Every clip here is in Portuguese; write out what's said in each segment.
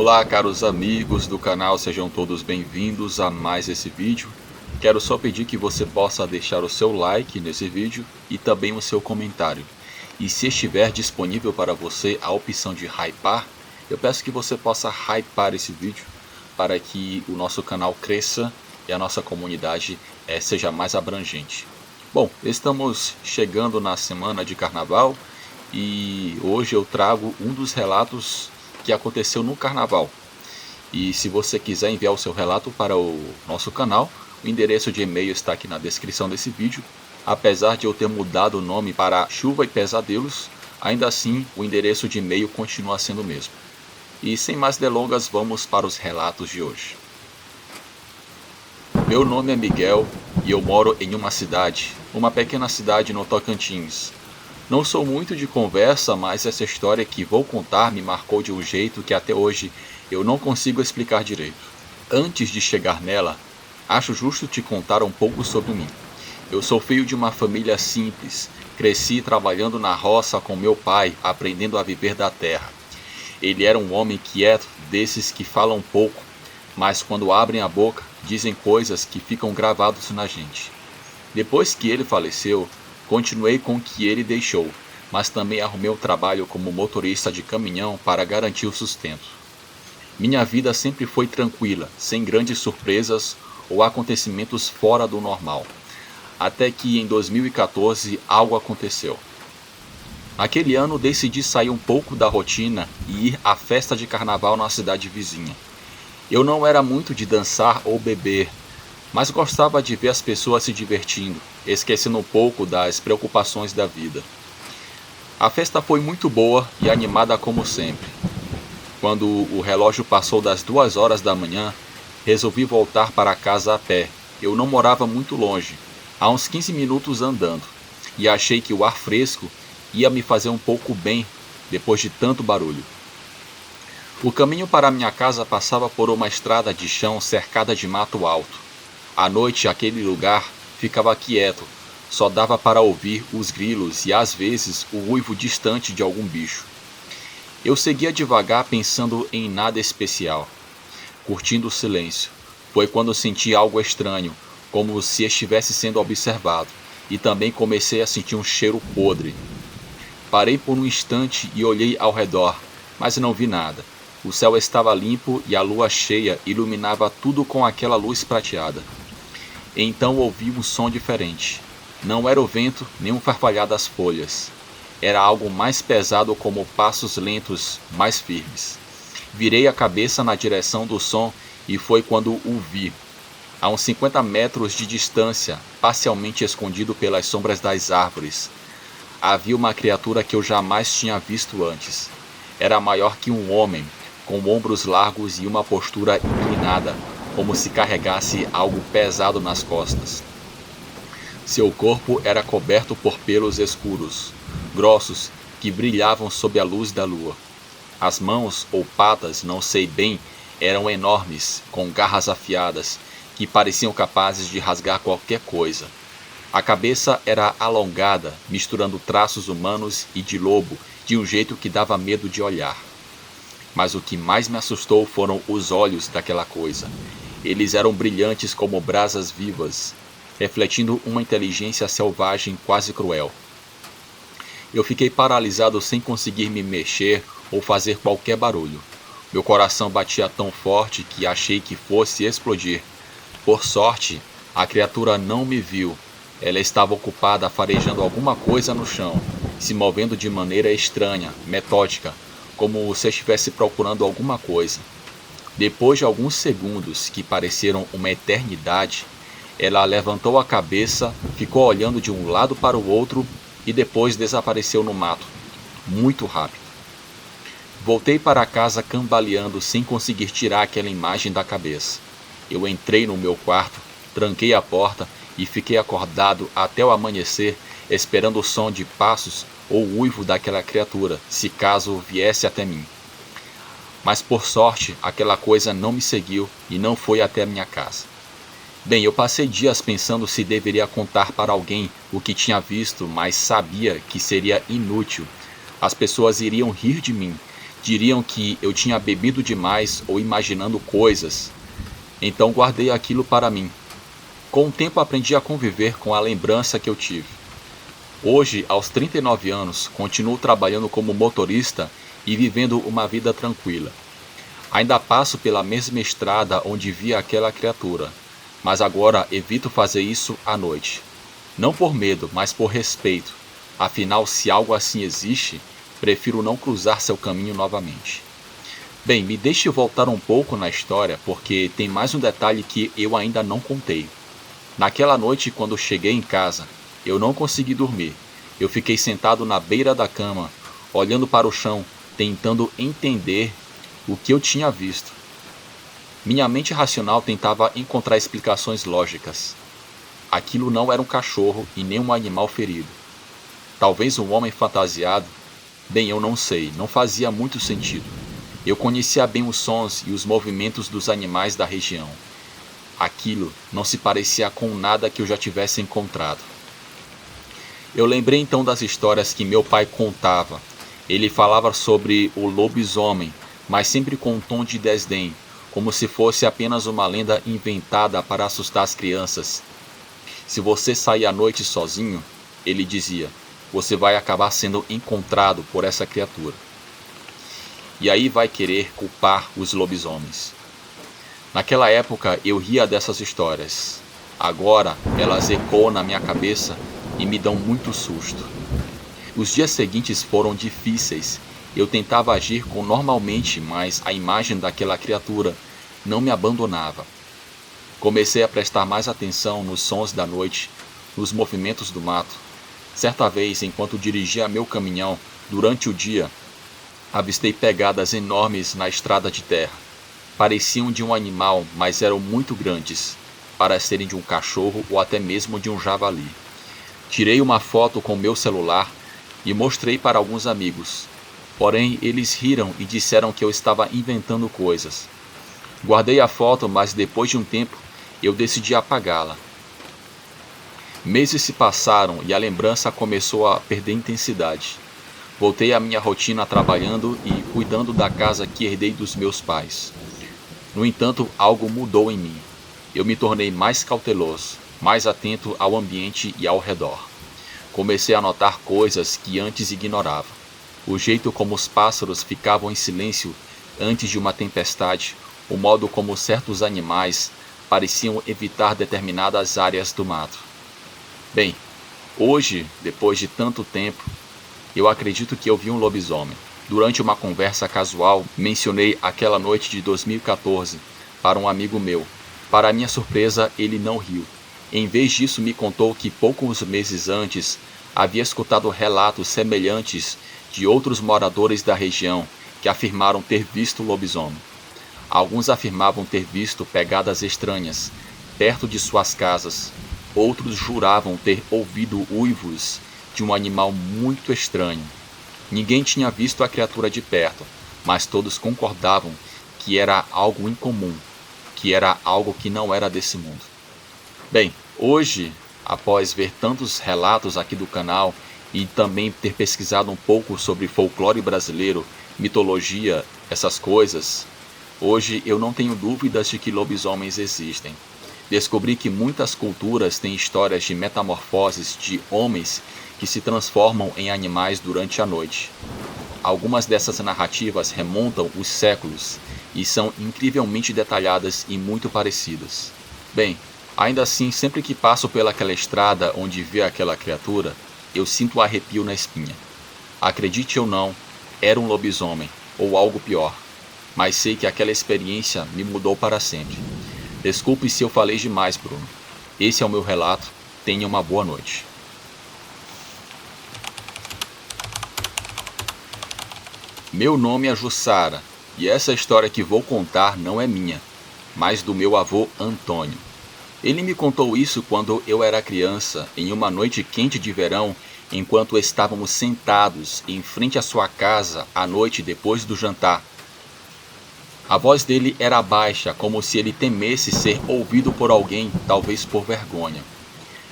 Olá, caros amigos do canal, sejam todos bem-vindos a mais esse vídeo. Quero só pedir que você possa deixar o seu like nesse vídeo e também o seu comentário. E se estiver disponível para você a opção de hypar, eu peço que você possa hypar esse vídeo para que o nosso canal cresça e a nossa comunidade seja mais abrangente. Bom, estamos chegando na semana de carnaval e hoje eu trago um dos relatos que aconteceu no carnaval. E se você quiser enviar o seu relato para o nosso canal, o endereço de e-mail está aqui na descrição desse vídeo. Apesar de eu ter mudado o nome para Chuva e Pesadelos, ainda assim o endereço de e-mail continua sendo o mesmo. E sem mais delongas, vamos para os relatos de hoje. Meu nome é Miguel e eu moro em uma pequena cidade no Tocantins. Não sou muito de conversa, mas essa história que vou contar me marcou de um jeito que até hoje eu não consigo explicar direito. Antes de chegar nela, acho justo te contar um pouco sobre mim. Eu sou filho de uma família simples, cresci trabalhando na roça com meu pai, aprendendo a viver da terra. Ele era um homem quieto, desses que falam pouco, mas quando abrem a boca, dizem coisas que ficam gravadas na gente. Depois que ele faleceu, continuei com o que ele deixou, mas também arrumei um trabalho como motorista de caminhão para garantir o sustento. Minha vida sempre foi tranquila, sem grandes surpresas ou acontecimentos fora do normal. Até que em 2014 algo aconteceu. Naquele ano decidi sair um pouco da rotina e ir à festa de carnaval na cidade vizinha. Eu não era muito de dançar ou beber, mas gostava de ver as pessoas se divertindo, esquecendo um pouco das preocupações da vida. A festa foi muito boa e animada como sempre. Quando o relógio passou das 2 horas da manhã, resolvi voltar para casa a pé. Eu não morava muito longe, a uns 15 minutos andando, e achei que o ar fresco ia me fazer um pouco bem depois de tanto barulho. O caminho para minha casa passava por uma estrada de chão cercada de mato alto. À noite aquele lugar ficava quieto, só dava para ouvir os grilos e às vezes o uivo distante de algum bicho. Eu seguia devagar pensando em nada especial, curtindo o silêncio. Foi quando senti algo estranho, como se estivesse sendo observado, e também comecei a sentir um cheiro podre. Parei por um instante e olhei ao redor, mas não vi nada. O céu estava limpo e a lua cheia iluminava tudo com aquela luz prateada. Então ouvi um som diferente. Não era o vento nem um farfalhar das folhas. Era algo mais pesado, como passos lentos, mais firmes. Virei a cabeça na direção do som e foi quando o vi. A uns 50 metros de distância, parcialmente escondido pelas sombras das árvores, havia uma criatura que eu jamais tinha visto antes. Era maior que um homem, com ombros largos e uma postura inclinada, como se carregasse algo pesado nas costas. Seu corpo era coberto por pelos escuros, grossos, que brilhavam sob a luz da lua. As mãos ou patas, não sei bem, eram enormes, com garras afiadas, que pareciam capazes de rasgar qualquer coisa. A cabeça era alongada, misturando traços humanos e de lobo, de um jeito que dava medo de olhar. Mas o que mais me assustou foram os olhos daquela coisa. Eles eram brilhantes como brasas vivas, refletindo uma inteligência selvagem quase cruel. Eu fiquei paralisado sem conseguir me mexer ou fazer qualquer barulho. Meu coração batia tão forte que achei que fosse explodir. Por sorte, a criatura não me viu. Ela estava ocupada farejando alguma coisa no chão, se movendo de maneira estranha, metódica, como se estivesse procurando alguma coisa. Depois de alguns segundos, que pareceram uma eternidade, ela levantou a cabeça, ficou olhando de um lado para o outro e depois desapareceu no mato, muito rápido. Voltei para casa cambaleando sem conseguir tirar aquela imagem da cabeça. Eu entrei no meu quarto, tranquei a porta e fiquei acordado até o amanhecer, esperando o som de passos ou o uivo daquela criatura, se caso viesse até mim. Mas por sorte, aquela coisa não me seguiu e não foi até a minha casa. Bem, eu passei dias pensando se deveria contar para alguém o que tinha visto, mas sabia que seria inútil. As pessoas iriam rir de mim, Diriam que eu tinha bebido demais ou imaginando coisas. Então guardei aquilo para mim. Com o tempo aprendi a conviver com a lembrança que eu tive. Hoje, aos 39 anos, continuo trabalhando como motorista e vivendo uma vida tranquila. Ainda passo pela mesma estrada onde vi aquela criatura, mas agora evito fazer isso à noite. Não por medo, mas por respeito. Afinal, se algo assim existe, prefiro não cruzar seu caminho novamente. Bem, me deixe voltar um pouco na história, porque tem mais um detalhe que eu ainda não contei. Naquela noite, quando cheguei em casa, eu não consegui dormir. Eu fiquei sentado na beira da cama, olhando para o chão, tentando entender o que eu tinha visto. Minha mente racional tentava encontrar explicações lógicas. Aquilo não era um cachorro e nem um animal ferido. Talvez um homem fantasiado? Bem, eu não sei, não fazia muito sentido. Eu conhecia bem os sons e os movimentos dos animais da região. Aquilo não se parecia com nada que eu já tivesse encontrado. Eu lembrei então das histórias que meu pai contava. Ele falava sobre o lobisomem, mas sempre com um tom de desdém, como se fosse apenas uma lenda inventada para assustar as crianças. Se você sair à noite sozinho, ele dizia, você vai acabar sendo encontrado por essa criatura. E aí vai querer culpar os lobisomens. Naquela época eu ria dessas histórias. Agora elas ecoam na minha cabeça e me dão muito susto. Os dias seguintes foram difíceis. Eu tentava agir com normalmente, mas a imagem daquela criatura não me abandonava. Comecei a prestar mais atenção nos sons da noite, nos movimentos do mato. Certa vez, enquanto dirigia meu caminhão, durante o dia, avistei pegadas enormes na estrada de terra. Pareciam de um animal, mas eram muito grandes, para serem de um cachorro ou até mesmo de um javali. Tirei uma foto com meu celular e mostrei para alguns amigos. Porém, eles riram e disseram que eu estava inventando coisas. Guardei a foto, mas depois de um tempo, eu decidi apagá-la. Meses se passaram e a lembrança começou a perder intensidade. Voltei à minha rotina trabalhando e cuidando da casa que herdei dos meus pais. No entanto, algo mudou em mim. Eu me tornei mais cauteloso, mais atento ao ambiente e ao redor. Comecei a notar coisas que antes ignorava. O jeito como os pássaros ficavam em silêncio antes de uma tempestade, o modo como certos animais pareciam evitar determinadas áreas do mato. Bem, hoje, depois de tanto tempo, eu acredito que eu vi um lobisomem. Durante uma conversa casual, mencionei aquela noite de 2014 para um amigo meu. Para minha surpresa, ele não riu. Em vez disso, me contou que poucos meses antes havia escutado relatos semelhantes de outros moradores da região que afirmaram ter visto o lobisomem. Alguns afirmavam ter visto pegadas estranhas perto de suas casas. Outros juravam ter ouvido uivos de um animal muito estranho. Ninguém tinha visto a criatura de perto, mas todos concordavam que era algo incomum, que era algo que não era desse mundo. Bem, hoje, após ver tantos relatos aqui do canal e também ter pesquisado um pouco sobre folclore brasileiro, mitologia, essas coisas, hoje eu não tenho dúvidas de que lobisomens existem. Descobri que muitas culturas têm histórias de metamorfoses de homens que se transformam em animais durante a noite. Algumas dessas narrativas remontam os séculos e são incrivelmente detalhadas e muito parecidas. Bem, ainda assim, sempre que passo pelaquela estrada onde vi aquela criatura, eu sinto um arrepio na espinha. Acredite ou não, era um lobisomem, ou algo pior, mas sei que aquela experiência me mudou para sempre. Desculpe se eu falei demais, Bruno. Esse é o meu relato. Tenha uma boa noite. Meu nome é Jussara, e essa história que vou contar não é minha, mas do meu avô Antônio. Ele me contou isso quando eu era criança, em uma noite quente de verão, enquanto estávamos sentados em frente à sua casa à noite depois do jantar. A voz dele era baixa, como se ele temesse ser ouvido por alguém, talvez por vergonha.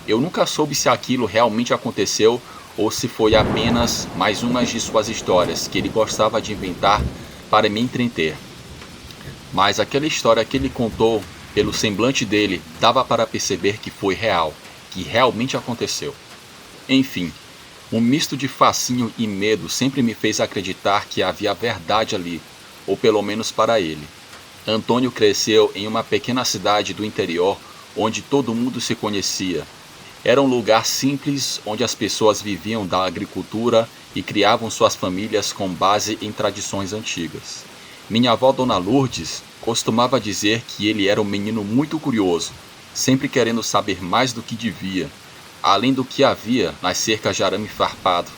Eu nunca soube se aquilo realmente aconteceu ou se foi apenas mais uma de suas histórias que ele gostava de inventar para me entreter. Mas aquela história que ele contou, pelo semblante dele, dava para perceber que foi real, que realmente aconteceu. Enfim, um misto de fascínio e medo sempre me fez acreditar que havia verdade ali, ou pelo menos para ele. Antônio cresceu em uma pequena cidade do interior onde todo mundo se conhecia. Era um lugar simples onde as pessoas viviam da agricultura e criavam suas famílias com base em tradições antigas. Minha avó, Dona Lourdes, costumava dizer que ele era um menino muito curioso, sempre querendo saber mais do que devia, além do que havia nas cercas de arame farpado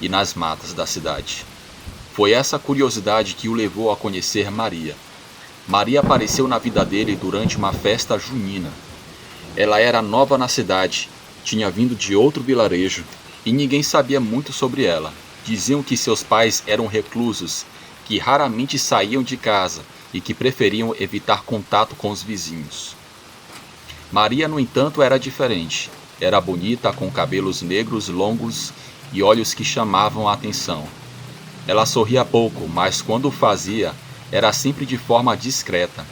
e nas matas da cidade. Foi essa curiosidade que o levou a conhecer Maria. Maria apareceu na vida dele durante uma festa junina. Ela era nova na cidade, tinha vindo de outro vilarejo e ninguém sabia muito sobre ela. Diziam que seus pais eram reclusos, que raramente saíam de casa e que preferiam evitar contato com os vizinhos. Maria, no entanto, era diferente. Era bonita, com cabelos negros longos e olhos que chamavam a atenção. Ela sorria pouco, mas quando o fazia, era sempre de forma discreta.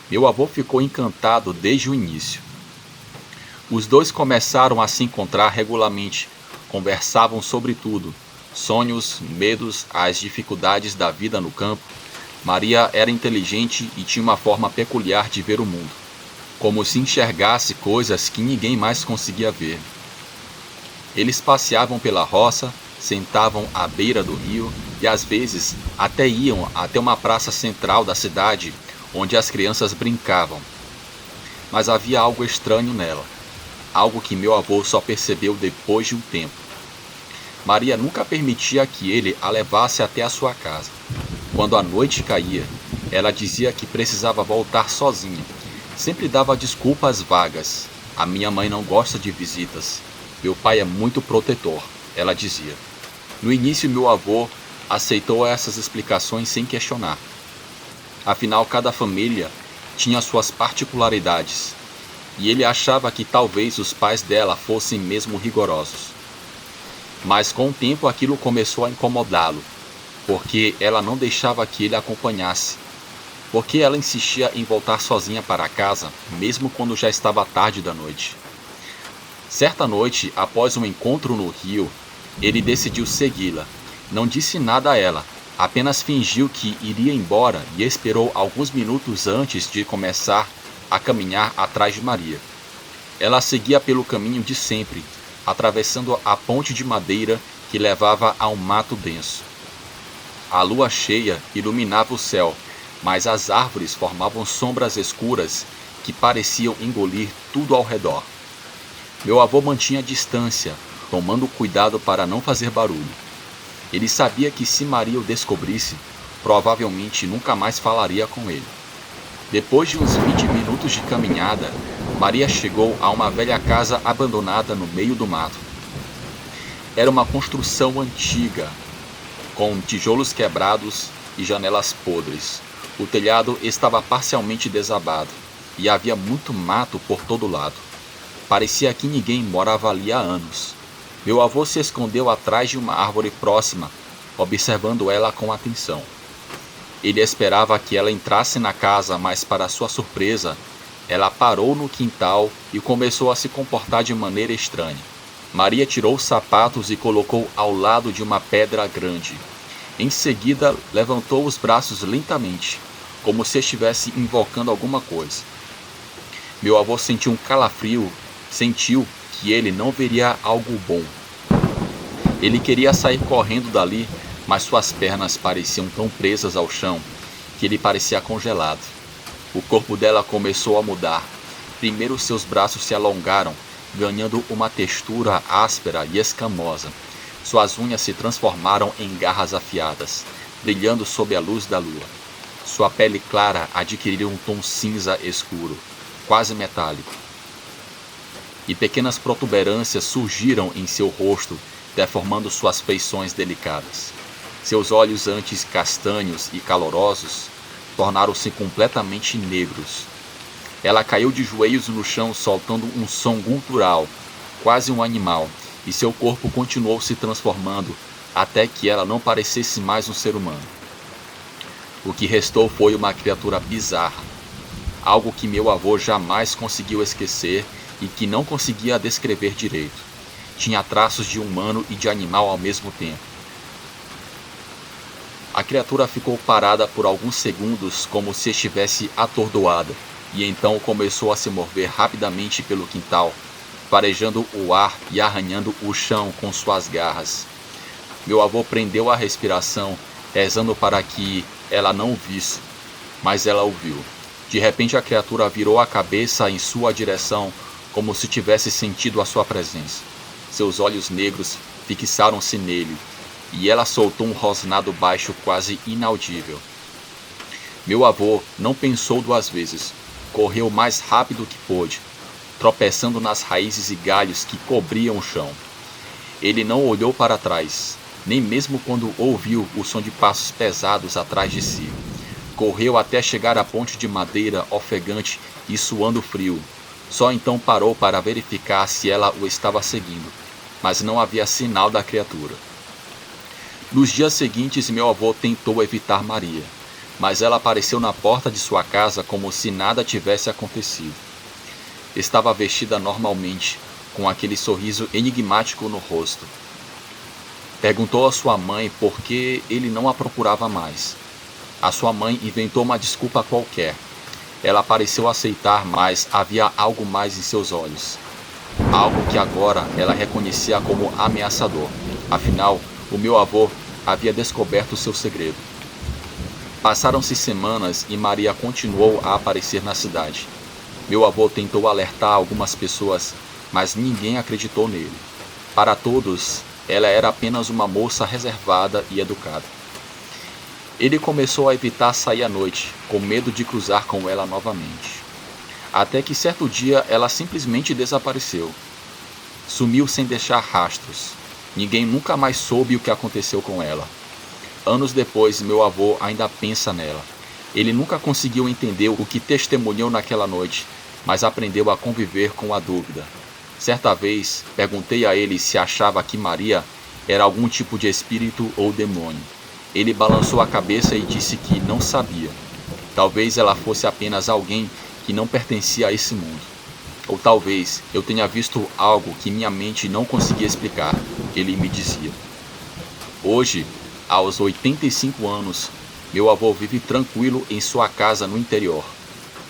Meu avô ficou encantado desde o início. Os dois começaram a se encontrar regularmente, conversavam sobre tudo, sonhos, medos, as dificuldades da vida no campo. Maria era inteligente e tinha uma forma peculiar de ver o mundo, como se enxergasse coisas que ninguém mais conseguia ver. Eles passeavam pela roça, sentavam à beira do rio e às vezes até iam até uma praça central da cidade onde as crianças brincavam. Mas havia algo estranho nela, algo que meu avô só percebeu depois de um tempo. Maria nunca permitia que ele a levasse até a sua casa. Quando a noite caía, ela dizia que precisava voltar sozinha. Sempre dava desculpas vagas. A minha mãe não gosta de visitas. Meu pai é muito protetor, ela dizia. No início, meu avô aceitou essas explicações sem questionar. Afinal, cada família tinha suas particularidades, e ele achava que talvez os pais dela fossem mesmo rigorosos. Mas com o tempo aquilo começou a incomodá-lo, porque ela não deixava que ele a acompanhasse, porque ela insistia em voltar sozinha para casa, mesmo quando já estava tarde da noite. Certa noite, após um encontro no rio, ele decidiu segui-la. Não disse nada a ela, apenas fingiu que iria embora e esperou alguns minutos antes de começar a caminhar atrás de Maria. Ela seguia pelo caminho de sempre, atravessando a ponte de madeira que levava a um mato denso. A lua cheia iluminava o céu, mas as árvores formavam sombras escuras que pareciam engolir tudo ao redor. Meu avô mantinha distância, tomando cuidado para não fazer barulho. Ele sabia que se Maria o descobrisse, provavelmente nunca mais falaria com ele. Depois de uns 20 minutos de caminhada, Maria chegou a uma velha casa abandonada no meio do mato. Era uma construção antiga, com tijolos quebrados e janelas podres. O telhado estava parcialmente desabado e havia muito mato por todo lado. Parecia que ninguém morava ali há anos. Meu avô se escondeu atrás de uma árvore próxima, observando ela com atenção. Ele esperava que ela entrasse na casa, mas para sua surpresa, ela parou no quintal e começou a se comportar de maneira estranha. Maria tirou os sapatos e colocou ao lado de uma pedra grande. Em seguida, levantou os braços lentamente, como se estivesse invocando alguma coisa. Meu avô sentiu um calafrio, sentiu que ele não veria algo bom. Ele queria sair correndo dali, mas suas pernas pareciam tão presas ao chão que ele parecia congelado. O corpo dela começou a mudar. Primeiro seus braços se alongaram, ganhando uma textura áspera e escamosa. Suas unhas se transformaram em garras afiadas, brilhando sob a luz da lua. Sua pele clara adquiriu um tom cinza escuro, quase metálico. E pequenas protuberâncias surgiram em seu rosto, deformando suas feições delicadas. Seus olhos, antes castanhos e calorosos, tornaram-se completamente negros. Ela caiu de joelhos no chão, soltando um som gutural, quase um animal, e seu corpo continuou se transformando até que ela não parecesse mais um ser humano. O que restou foi uma criatura bizarra, algo que meu avô jamais conseguiu esquecer e que não conseguia descrever direito. Tinha traços de humano e de animal ao mesmo tempo. A criatura ficou parada por alguns segundos como se estivesse atordoada, e então começou a se mover rapidamente pelo quintal, farejando o ar e arranhando o chão com suas garras. Meu avô prendeu a respiração, rezando para que ela não o visse, mas ela o viu. De repente a criatura virou a cabeça em sua direção, como se tivesse sentido a sua presença. Seus olhos negros fixaram-se nele, e ela soltou um rosnado baixo quase inaudível. Meu avô não pensou duas vezes. Correu o mais rápido que pôde, tropeçando nas raízes e galhos que cobriam o chão. Ele não olhou para trás, nem mesmo quando ouviu o som de passos pesados atrás de si. Correu até chegar à ponte de madeira ofegante e suando frio. Só então parou para verificar se ela o estava seguindo, mas não havia sinal da criatura. Nos dias seguintes, meu avô tentou evitar Maria, mas ela apareceu na porta de sua casa como se nada tivesse acontecido. Estava vestida normalmente, com aquele sorriso enigmático no rosto. Perguntou à sua mãe por que ele não a procurava mais. A sua mãe inventou uma desculpa qualquer. Ela pareceu aceitar, mas havia algo mais em seus olhos. Algo que agora ela reconhecia como ameaçador. Afinal, o meu avô havia descoberto seu segredo. Passaram-se semanas e Maria continuou a aparecer na cidade. Meu avô tentou alertar algumas pessoas, mas ninguém acreditou nele. Para todos, ela era apenas uma moça reservada e educada. Ele começou a evitar sair à noite, com medo de cruzar com ela novamente. Até que certo dia ela simplesmente desapareceu. Sumiu sem deixar rastros. Ninguém nunca mais soube o que aconteceu com ela. Anos depois, meu avô ainda pensa nela. Ele nunca conseguiu entender o que testemunhou naquela noite, mas aprendeu a conviver com a dúvida. Certa vez, perguntei a ele se achava que Maria era algum tipo de espírito ou demônio. Ele balançou a cabeça e disse que não sabia. Talvez ela fosse apenas alguém que não pertencia a esse mundo. Ou talvez eu tenha visto algo que minha mente não conseguia explicar, ele me dizia. Hoje, aos 85 anos, meu avô vive tranquilo em sua casa no interior.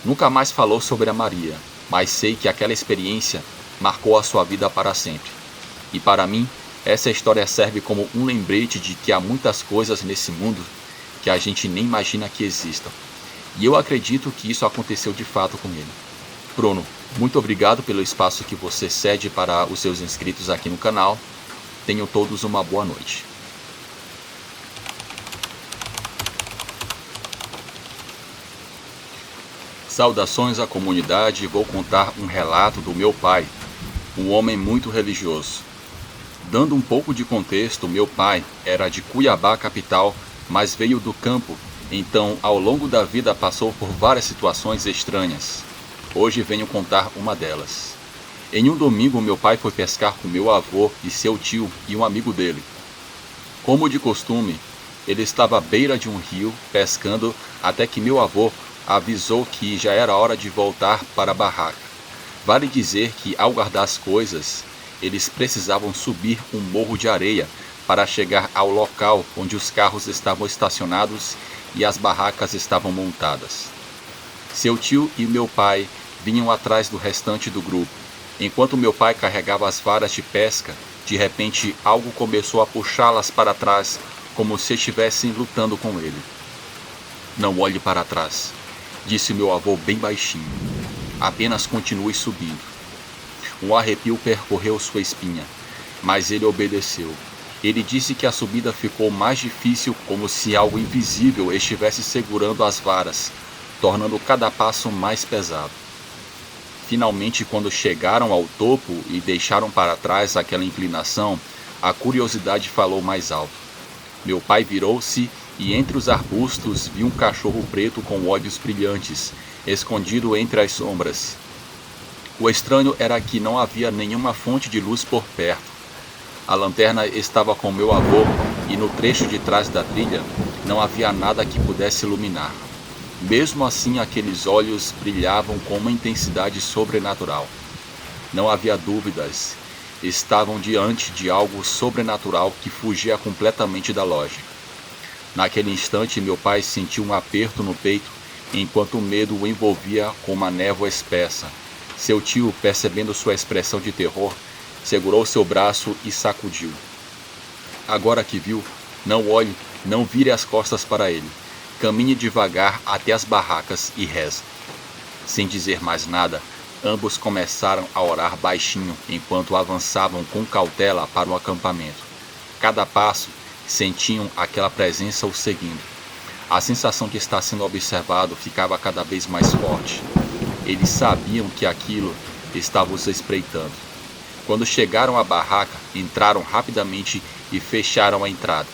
Nunca mais falou sobre a Maria, mas sei que aquela experiência marcou a sua vida para sempre. E para mim, essa história serve como um lembrete de que há muitas coisas nesse mundo que a gente nem imagina que existam. E eu acredito que isso aconteceu de fato com ele. Bruno, muito obrigado pelo espaço que você cede para os seus inscritos aqui no canal. Tenham todos uma boa noite. Saudações à comunidade, vou contar um relato do meu pai, um homem muito religioso. Dando um pouco de contexto, meu pai era de Cuiabá, capital, mas veio do campo, então ao longo da vida passou por várias situações estranhas. Hoje venho contar uma delas. Em um domingo, meu pai foi pescar com meu avô e seu tio e um amigo dele. Como de costume, ele estava à beira de um rio pescando até que meu avô avisou que já era hora de voltar para a barraca. Vale dizer que, ao guardar as coisas, eles precisavam subir um morro de areia para chegar ao local onde os carros estavam estacionados e as barracas estavam montadas. Seu tio e meu pai vinham atrás do restante do grupo. Enquanto meu pai carregava as varas de pesca, de repente algo começou a puxá-las para trás, como se estivessem lutando com ele. Não olhe para trás, disse meu avô bem baixinho. Apenas continue subindo. Um arrepio percorreu sua espinha, mas ele obedeceu. Ele disse que a subida ficou mais difícil, como se algo invisível estivesse segurando as varas, tornando cada passo mais pesado. Finalmente, quando chegaram ao topo e deixaram para trás aquela inclinação, a curiosidade falou mais alto. Meu pai virou-se e entre os arbustos viu um cachorro preto com olhos brilhantes, escondido entre as sombras. O estranho era que não havia nenhuma fonte de luz por perto. A lanterna estava com meu avô e no trecho de trás da trilha não havia nada que pudesse iluminar. Mesmo assim, aqueles olhos brilhavam com uma intensidade sobrenatural. Não havia dúvidas, estavam diante de algo sobrenatural que fugia completamente da lógica. Naquele instante, meu pai sentiu um aperto no peito, enquanto o medo o envolvia com uma névoa espessa. Seu tio, percebendo sua expressão de terror, segurou seu braço e sacudiu. Agora que viu, não olhe, não vire as costas para ele. Caminhe devagar até as barracas e reze. Sem dizer mais nada, ambos começaram a orar baixinho enquanto avançavam com cautela para o acampamento. Cada passo, sentiam aquela presença o seguindo. A sensação de estar sendo observado ficava cada vez mais forte. Eles sabiam que aquilo estava os espreitando. Quando chegaram à barraca, entraram rapidamente e fecharam a entrada.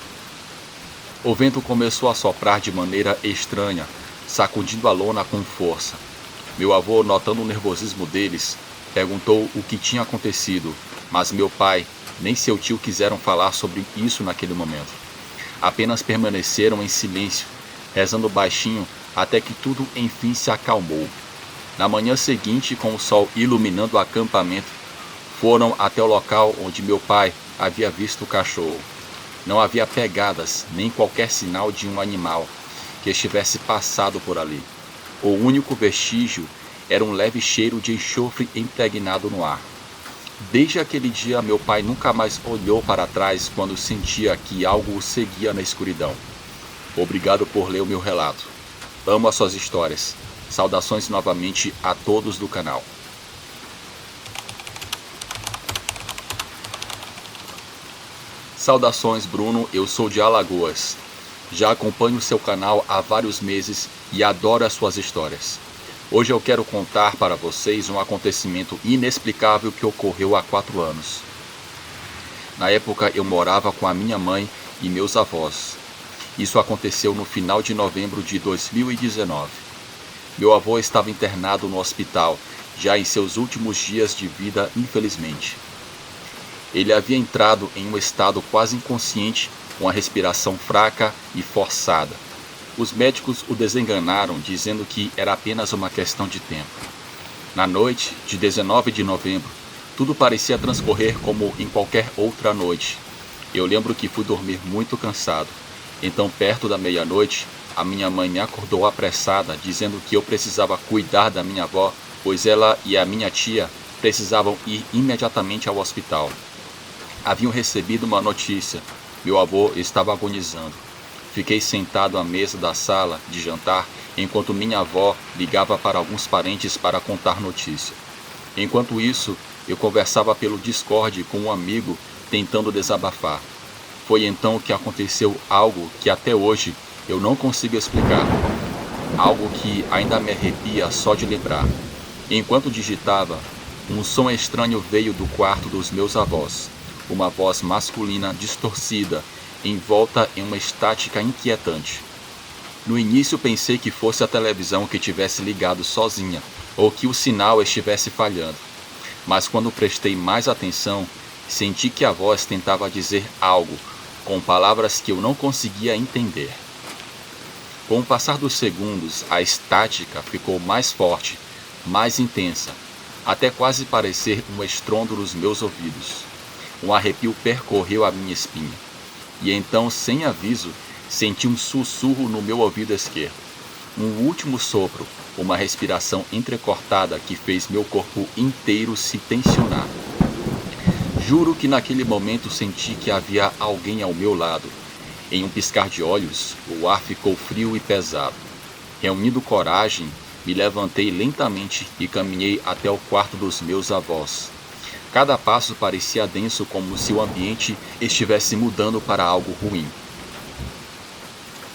O vento começou a soprar de maneira estranha, sacudindo a lona com força. Meu avô, notando o nervosismo deles, perguntou o que tinha acontecido, mas meu pai nem seu tio quiseram falar sobre isso naquele momento. Apenas permaneceram em silêncio, rezando baixinho até que tudo enfim se acalmou. Na manhã seguinte, com o sol iluminando o acampamento, foram até o local onde meu pai havia visto o cachorro. Não havia pegadas, nem qualquer sinal de um animal que estivesse passado por ali. O único vestígio era um leve cheiro de enxofre impregnado no ar. Desde aquele dia, meu pai nunca mais olhou para trás quando sentia que algo o seguia na escuridão. Obrigado por ler o meu relato. Amo as suas histórias. Saudações novamente a todos do canal. Saudações, Bruno, eu sou de Alagoas. Já acompanho seu canal há vários meses e adoro as suas histórias. Hoje eu quero contar para vocês um acontecimento inexplicável que ocorreu há 4 anos. Na época eu morava com a minha mãe e meus avós. Isso aconteceu no final de novembro de 2019. Meu avô estava internado no hospital, já em seus últimos dias de vida, infelizmente. Ele havia entrado em um estado quase inconsciente, com a respiração fraca e forçada. Os médicos o desenganaram, dizendo que era apenas uma questão de tempo. Na noite de 19 de novembro, tudo parecia transcorrer como em qualquer outra noite. Eu lembro que fui dormir muito cansado. Então, perto da meia-noite, a minha mãe me acordou apressada, dizendo que eu precisava cuidar da minha avó, pois ela e a minha tia precisavam ir imediatamente ao hospital. Haviam recebido uma notícia. Meu avô estava agonizando. Fiquei sentado à mesa da sala de jantar, enquanto minha avó ligava para alguns parentes para contar notícia. Enquanto isso, eu conversava pelo Discord com um amigo, tentando desabafar. Foi então que aconteceu algo que até hoje eu não consigo explicar. Algo que ainda me arrepia só de lembrar. Enquanto digitava, um som estranho veio do quarto dos meus avós. Uma voz masculina distorcida, envolta em uma estática inquietante. No início pensei que fosse a televisão que tivesse ligado sozinha, ou que o sinal estivesse falhando. Mas quando prestei mais atenção, senti que a voz tentava dizer algo, com palavras que eu não conseguia entender. Com o passar dos segundos, a estática ficou mais forte, mais intensa, até quase parecer um estrondo nos meus ouvidos. Um arrepio percorreu a minha espinha. E então, sem aviso, senti um sussurro no meu ouvido esquerdo. Um último sopro, uma respiração entrecortada que fez meu corpo inteiro se tensionar. Juro que naquele momento senti que havia alguém ao meu lado. Em um piscar de olhos, o ar ficou frio e pesado. Reunindo coragem, me levantei lentamente e caminhei até o quarto dos meus avós. Cada passo parecia denso, como se o ambiente estivesse mudando para algo ruim.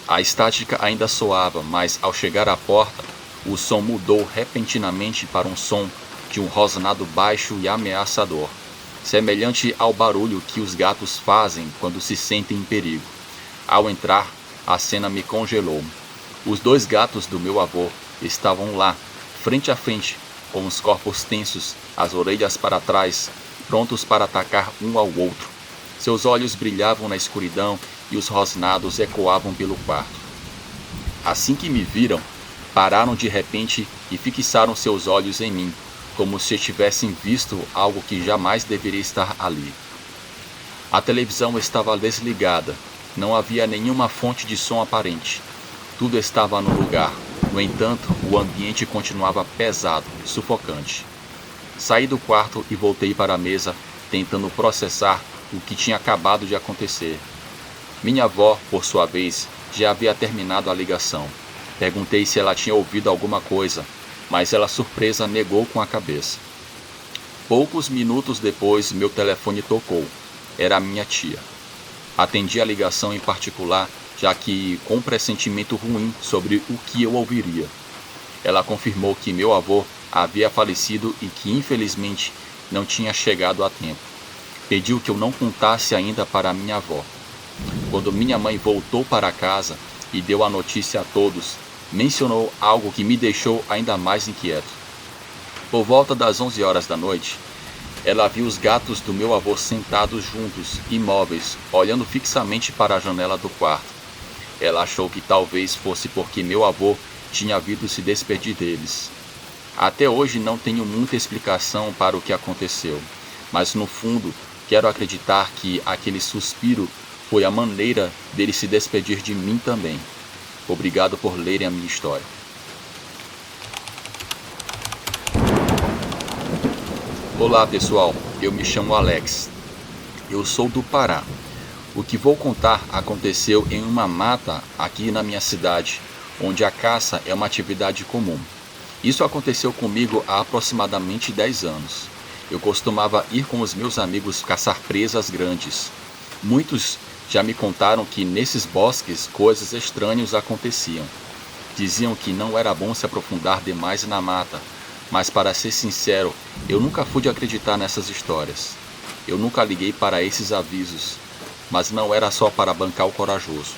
A estática ainda soava, mas ao chegar à porta, o som mudou repentinamente para um som de um rosnado baixo e ameaçador, semelhante ao barulho que os gatos fazem quando se sentem em perigo. Ao entrar, a cena me congelou. Os 2 gatos do meu avô estavam lá, frente a frente, com os corpos tensos, as orelhas para trás, prontos para atacar um ao outro. Seus olhos brilhavam na escuridão e os rosnados ecoavam pelo quarto. Assim que me viram, pararam de repente e fixaram seus olhos em mim, como se tivessem visto algo que jamais deveria estar ali. A televisão estava desligada, não havia nenhuma fonte de som aparente. Tudo estava no lugar, no entanto, o ambiente continuava pesado, sufocante. Saí do quarto e voltei para a mesa, tentando processar o que tinha acabado de acontecer. Minha avó, por sua vez, já havia terminado a ligação. Perguntei se ela tinha ouvido alguma coisa, mas ela, surpresa, negou com a cabeça. Poucos minutos depois, meu telefone tocou. Era a minha tia. Atendi a ligação em particular, já que com um pressentimento ruim sobre o que eu ouviria. Ela confirmou que meu avô havia falecido e que, infelizmente, não tinha chegado a tempo. Pediu que eu não contasse ainda para minha avó. Quando minha mãe voltou para casa e deu a notícia a todos, mencionou algo que me deixou ainda mais inquieto. Por volta das 11 horas da noite, ela viu os gatos do meu avô sentados juntos, imóveis, olhando fixamente para a janela do quarto. Ela achou que talvez fosse porque meu avô tinha vindo se despedir deles. Até hoje não tenho muita explicação para o que aconteceu, mas no fundo quero acreditar que aquele suspiro foi a maneira dele se despedir de mim também. Obrigado por lerem a minha história. Olá pessoal, eu me chamo Alex. Eu sou do Pará. O que vou contar aconteceu em uma mata aqui na minha cidade, onde a caça é uma atividade comum. Isso aconteceu comigo há aproximadamente 10 anos. Eu costumava ir com os meus amigos caçar presas grandes. Muitos já me contaram que nesses bosques coisas estranhas aconteciam. Diziam que não era bom se aprofundar demais na mata, mas para ser sincero, eu nunca fui de acreditar nessas histórias. Eu nunca liguei para esses avisos, mas não era só para bancar o corajoso.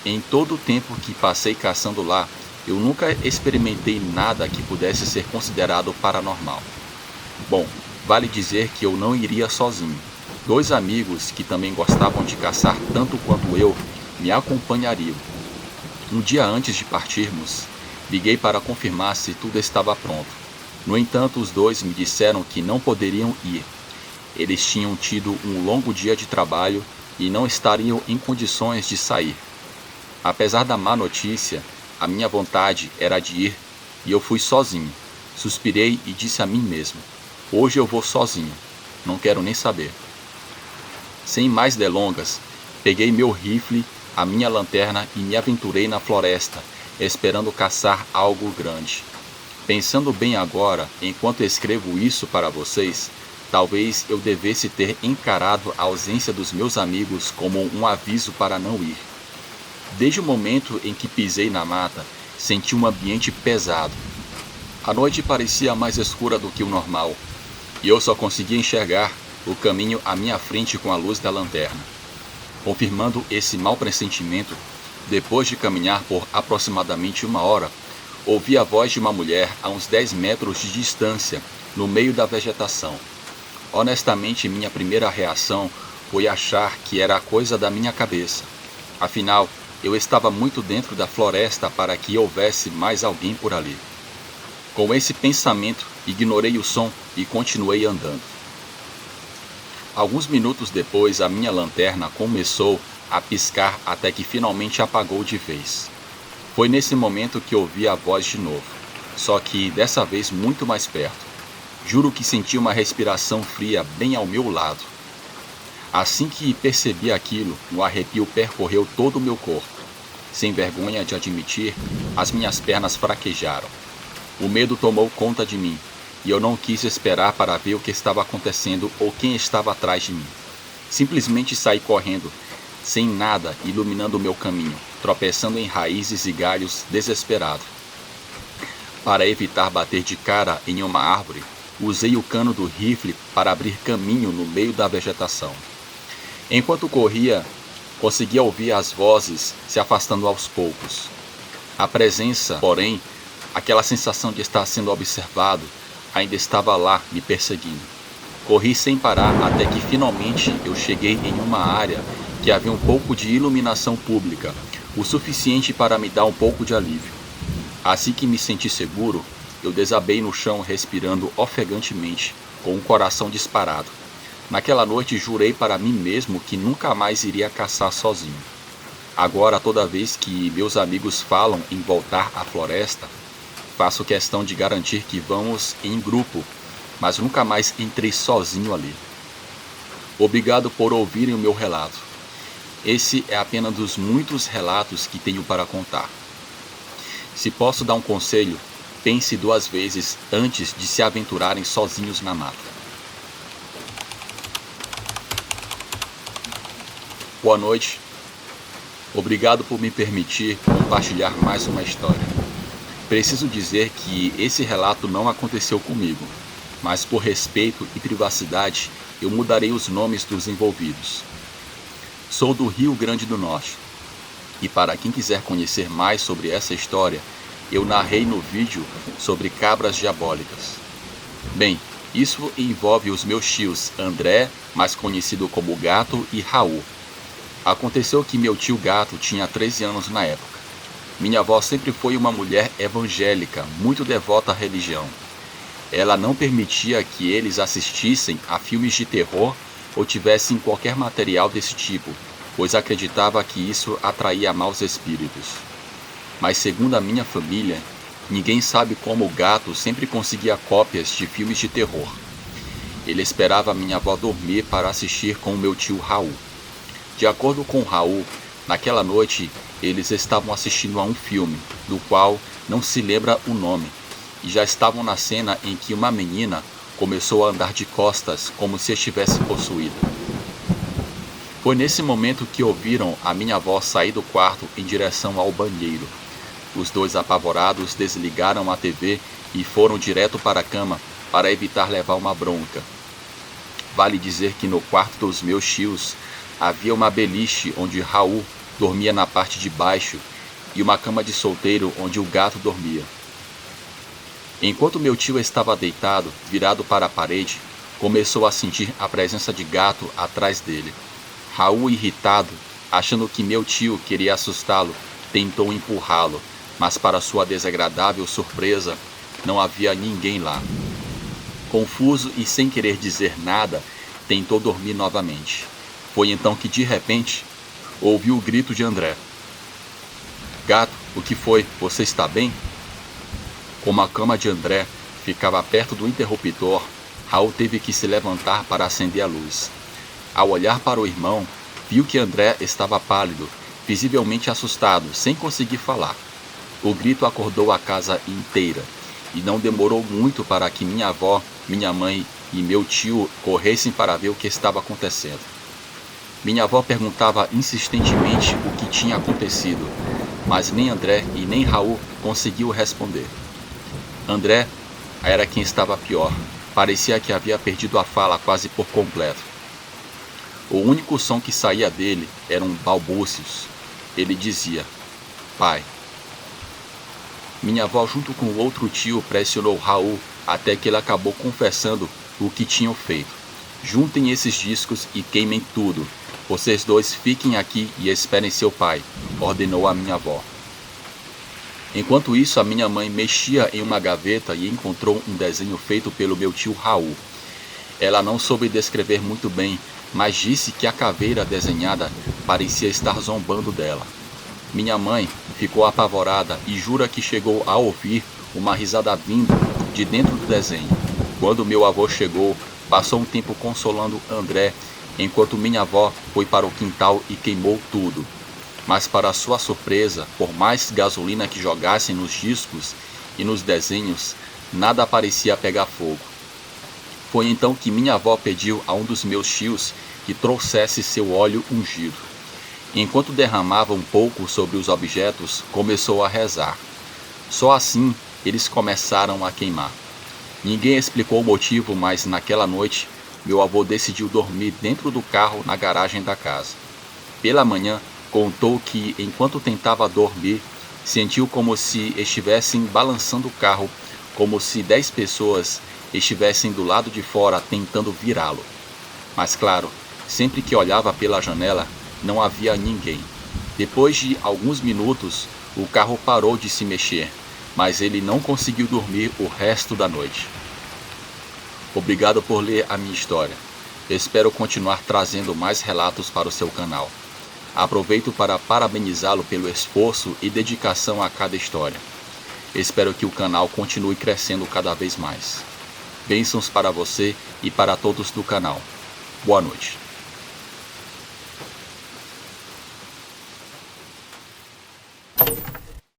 Em todo o tempo que passei caçando lá, eu nunca experimentei nada que pudesse ser considerado paranormal. Bom, vale dizer que eu não iria sozinho. 2 amigos que também gostavam de caçar tanto quanto eu me acompanhariam. No dia antes de partirmos, liguei para confirmar se tudo estava pronto. No entanto, os 2 me disseram que não poderiam ir. Eles tinham tido um longo dia de trabalho e não estariam em condições de sair. Apesar da má notícia, a minha vontade era de ir e eu fui sozinho. Suspirei e disse a mim mesmo: hoje eu vou sozinho, não quero nem saber. Sem mais delongas, peguei meu rifle, a minha lanterna e me aventurei na floresta, esperando caçar algo grande. Pensando bem agora, enquanto escrevo isso para vocês, talvez eu devesse ter encarado a ausência dos meus amigos como um aviso para não ir. Desde o momento em que pisei na mata, senti um ambiente pesado. A noite parecia mais escura do que o normal, e eu só conseguia enxergar o caminho à minha frente com a luz da lanterna. Confirmando esse mau pressentimento, depois de caminhar por aproximadamente 1 hora, ouvi a voz de uma mulher a uns 10 metros de distância, no meio da vegetação. Honestamente, minha primeira reação foi achar que era coisa da minha cabeça. Afinal, eu estava muito dentro da floresta para que houvesse mais alguém por ali. Com esse pensamento, ignorei o som e continuei andando. Alguns minutos depois, a minha lanterna começou a piscar até que finalmente apagou de vez. Foi nesse momento que ouvi a voz de novo, só que dessa vez muito mais perto. Juro que senti uma respiração fria bem ao meu lado. Assim que percebi aquilo, um arrepio percorreu todo o meu corpo. Sem vergonha de admitir, as minhas pernas fraquejaram. O medo tomou conta de mim, e eu não quis esperar para ver o que estava acontecendo ou quem estava atrás de mim. Simplesmente saí correndo, sem nada iluminando o meu caminho, tropeçando em raízes e galhos, desesperado. Para evitar bater de cara em uma árvore, usei o cano do rifle para abrir caminho no meio da vegetação. Enquanto corria, conseguia ouvir as vozes se afastando aos poucos. A presença, porém, aquela sensação de estar sendo observado, ainda estava lá me perseguindo. Corri sem parar até que finalmente eu cheguei em uma área que havia um pouco de iluminação pública, o suficiente para me dar um pouco de alívio. Assim que me senti seguro, eu desabei no chão respirando ofegantemente, com o coração disparado. Naquela noite jurei para mim mesmo que nunca mais iria caçar sozinho. Agora, toda vez que meus amigos falam em voltar à floresta, faço questão de garantir que vamos em grupo, mas nunca mais entrei sozinho ali. Obrigado por ouvirem o meu relato. Esse é apenas dos muitos relatos que tenho para contar. Se posso dar um conselho, pense 2 vezes antes de se aventurarem sozinhos na mata. Boa noite. Obrigado por me permitir compartilhar mais uma história. Preciso dizer que esse relato não aconteceu comigo, mas por respeito e privacidade, eu mudarei os nomes dos envolvidos. Sou do Rio Grande do Norte, e para quem quiser conhecer mais sobre essa história, eu narrei no vídeo sobre cabras diabólicas. Bem, isso envolve os meus tios André, mais conhecido como Gato, e Raul. Aconteceu que meu tio Gato tinha 13 anos na época. Minha avó sempre foi uma mulher evangélica, muito devota à religião. Ela não permitia que eles assistissem a filmes de terror ou tivessem qualquer material desse tipo, pois acreditava que isso atraía maus espíritos. Mas segundo a minha família, ninguém sabe como o Gato sempre conseguia cópias de filmes de terror. Ele esperava minha avó dormir para assistir com o meu tio Raul. De acordo com Raul, naquela noite eles estavam assistindo a um filme, do qual não se lembra o nome, e já estavam na cena em que uma menina começou a andar de costas como se estivesse possuída. Foi nesse momento que ouviram a minha avó sair do quarto em direção ao banheiro. Os dois apavorados desligaram a TV e foram direto para a cama para evitar levar uma bronca. Vale dizer que no quarto dos meus tios havia uma beliche onde Raul dormia na parte de baixo e uma cama de solteiro onde o Gato dormia. Enquanto meu tio estava deitado, virado para a parede, começou a sentir a presença de Gato atrás dele. Raul, irritado, achando que meu tio queria assustá-lo, tentou empurrá-lo, mas para sua desagradável surpresa, não havia ninguém lá. Confuso e sem querer dizer nada, tentou dormir novamente. Foi então que, de repente, ouviu o grito de André. Gato, o que foi? Você está bem? Como a cama de André ficava perto do interruptor, Raul teve que se levantar para acender a luz. Ao olhar para o irmão, viu que André estava pálido, visivelmente assustado, sem conseguir falar. O grito acordou a casa inteira, e não demorou muito para que minha avó, minha mãe e meu tio corressem para ver o que estava acontecendo. Minha avó perguntava insistentemente o que tinha acontecido, mas nem André e nem Raul conseguiu responder. André era quem estava pior, parecia que havia perdido a fala quase por completo. O único som que saía dele eram balbúcios. Ele dizia, pai. Minha avó junto com o outro tio pressionou Raul até que ele acabou confessando o que tinham feito. Juntem esses discos e queimem tudo. Vocês dois fiquem aqui e esperem seu pai, ordenou a minha avó. Enquanto isso, a minha mãe mexia em uma gaveta e encontrou um desenho feito pelo meu tio Raul. Ela não soube descrever muito bem, mas disse que a caveira desenhada parecia estar zombando dela. Minha mãe ficou apavorada e jura que chegou a ouvir uma risada vindo de dentro do desenho. Quando meu avô chegou, passou um tempo consolando André, enquanto minha avó foi para o quintal e queimou tudo. Mas para sua surpresa, por mais gasolina que jogassem nos discos e nos desenhos, nada parecia pegar fogo. Foi então que minha avó pediu a um dos meus tios que trouxesse seu óleo ungido. Enquanto derramava um pouco sobre os objetos, começou a rezar. Só assim eles começaram a queimar. Ninguém explicou o motivo, mas naquela noite meu avô decidiu dormir dentro do carro na garagem da casa. Pela manhã, contou que enquanto tentava dormir, sentiu como se estivessem balançando o carro, como se 10 pessoas estivessem do lado de fora tentando virá-lo. Mas claro, sempre que olhava pela janela, não havia ninguém. Depois de alguns minutos, o carro parou de se mexer, mas ele não conseguiu dormir o resto da noite. Obrigado por ler a minha história. Espero continuar trazendo mais relatos para o seu canal. Aproveito para parabenizá-lo pelo esforço e dedicação a cada história. Espero que o canal continue crescendo cada vez mais. Bênçãos para você e para todos do canal. Boa noite.